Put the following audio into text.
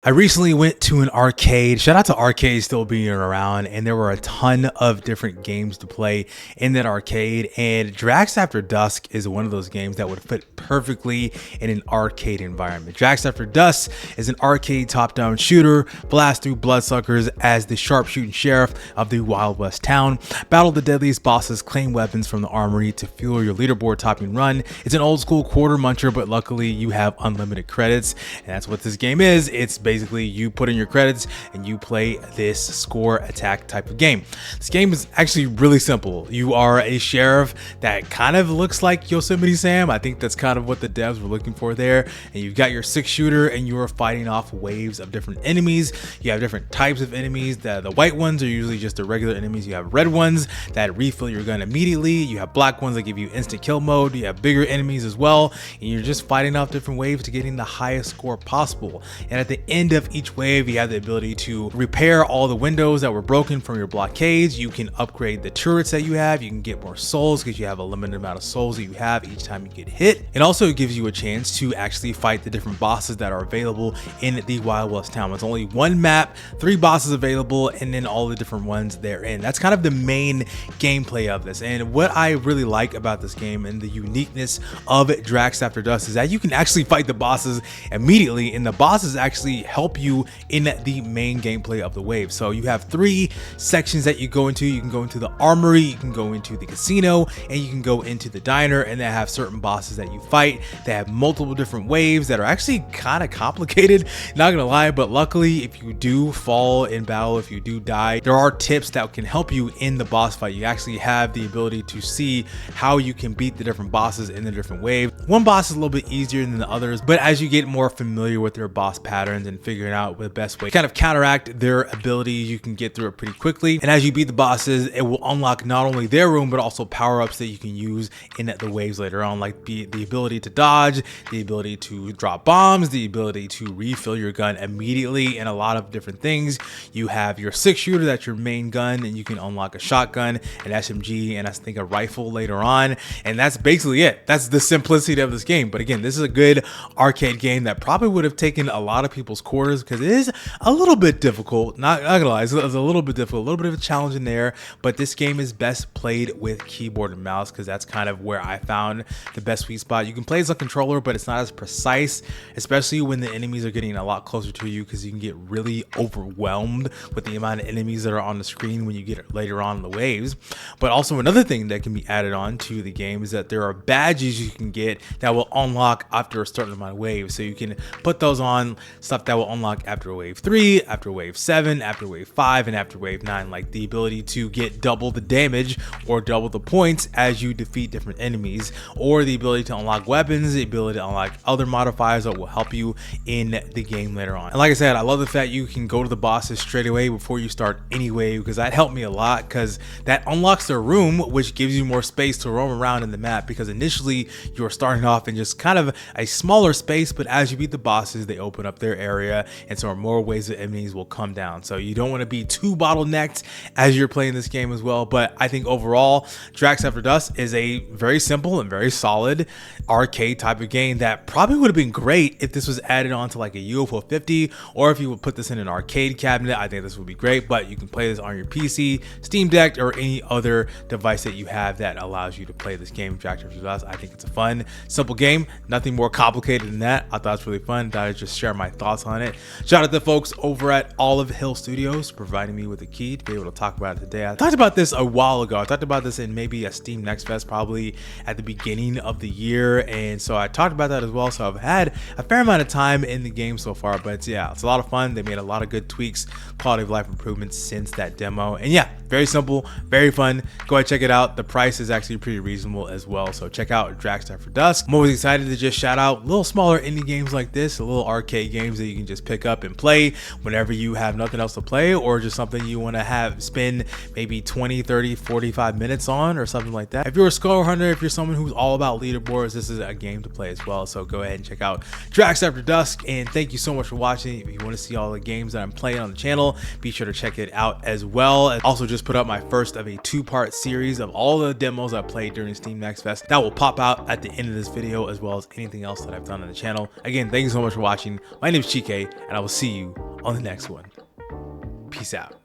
I recently went to an arcade. Shout out to arcades still being around, and there were a ton of different games to play in that arcade. And Dracs After Dusk is one of those games that would fit perfectly in an arcade environment. Dracs After Dusk is an arcade top-down shooter. Blast through bloodsuckers as the sharpshooting sheriff of the Wild West town. Battle the deadliest bosses, claim weapons from the armory to fuel your leaderboard topping run. It's an old school quarter muncher, but luckily you have unlimited credits, and that's what this game is. It's basically you put in your credits and you play this score attack type of game. This game is actually really simple. You are a sheriff that kind of looks like Yosemite Sam. I think that's kind of what the devs were looking for there. And you've got your 6-shooter and you are fighting off waves of different enemies. You have different types of enemies. The white ones are usually just the regular enemies. You have red ones that refill your gun immediately. You have black ones that give you instant kill mode. You have bigger enemies as well. And you're just fighting off different waves to getting the highest score possible. And at the end of each wave, you have the ability to repair all the windows that were broken from your blockades. You can upgrade the turrets that you have. You can get more souls because you have a limited amount of souls that you have each time you get hit. It also gives you a chance to actually fight the different bosses that are available in the Wild West town. It's only one map, 3 bosses available, and then all the different ones therein. That's kind of the main gameplay of this. And what I really like about this game and the uniqueness of Dracs After Dusk is that you can actually fight the bosses immediately, and the bosses actually help you in the main gameplay of the wave. So you have 3 sections that you go into. You can go into the armory, you can go into the casino, and you can go into the diner, and they have certain bosses that you fight. They have multiple different waves that are actually kind of complicated, not gonna lie, but luckily if you do fall in battle, if you do die, there are tips that can help you in the boss fight. You actually have the ability to see how you can beat the different bosses in the different waves. One boss is a little bit easier than the others, but as you get more familiar with their boss patterns and figuring out the best way to kind of counteract their abilities, you can get through it pretty quickly. And as you beat the bosses, it will unlock not only their room but also power-ups that you can use in the waves later on, like the ability to dodge, the ability to drop bombs, the ability to refill your gun immediately, and a lot of different things. You have your 6-shooter, that's your main gun, and you can unlock a shotgun, an SMG, and I think a rifle later on. And that's basically it. That's the simplicity of this game. But again, this is a good arcade game that probably would have taken a lot of people's quarters because it is a little bit difficult. Not gonna lie, it's a little bit difficult, a little bit of a challenge in there, but this game is best played with keyboard and mouse because that's kind of where I found the best sweet spot. You can play as a controller, but it's not as precise, especially when the enemies are getting a lot closer to you, because you can get really overwhelmed with the amount of enemies that are on the screen when you get later on in the waves. But also another thing that can be added on to the game is that there are badges you can get that will unlock after a certain amount of waves. So you can put those on, stuff that will unlock after wave 3, after wave 7, after wave 5, and after wave 9, like the ability to get double the damage or double the points as you defeat different enemies, or the ability to unlock weapons, the ability to unlock other modifiers that will help you in the game later on. And like I said, I love the fact you can go to the bosses straight away before you start any wave, because that helped me a lot, because that unlocks their room, which gives you more space to roam around in the map, because initially you're starting off in just kind of a smaller space, but as you beat the bosses, they open up their area, and so more waves that enemies will come down. So you don't want to be too bottlenecked as you're playing this game as well. But I think overall, Dracs After Dusk is a very simple and very solid arcade type of game that probably would have been great if this was added on to like a UFO 50, or if you would put this in an arcade cabinet. I think this would be great, but you can play this on your PC, Steam Deck, or any other device that you have that allows you to play this game, Dracs After Dusk. I think it's a fun, simple game, nothing more complicated than that. I thought it's really fun. Thought I'd just share my thoughts on it. Shout out to the folks over at Olive Hill Studios providing me with a key to be able to talk about it today. I talked about this a while ago. I talked about this in maybe a Steam Next Fest, probably at the beginning of the year, and so I talked about that as well. So I've had a fair amount of time in the game so far, but yeah, it's a lot of fun. They made a lot of good tweaks, quality of life improvements since that demo, and yeah, very simple, very fun. Go ahead, check it out. The price is actually pretty reasonable as well, so check out Dracs After Dusk. I'm always excited to just shout out little smaller indie games like this, little arcade games that you can just pick up and play whenever you have nothing else to play, or just something you want to have spend maybe 20, 30, 45 minutes on, or something like that. If you're a score hunter, if you're someone who's all about leaderboards, this is a game to play as well. So go ahead and check out Dracs After Dusk, and thank you so much for watching. If you want to see all the games that I'm playing on the channel, be sure to check it out as well. I also just put up my first of a 2-part series of all the demos I played during Steam Next Fest. That will pop out at the end of this video, as well as anything else that I've done on the channel. Again, thank you so much for watching. My name is Chike, okay? And I will see you on the next one. Peace out.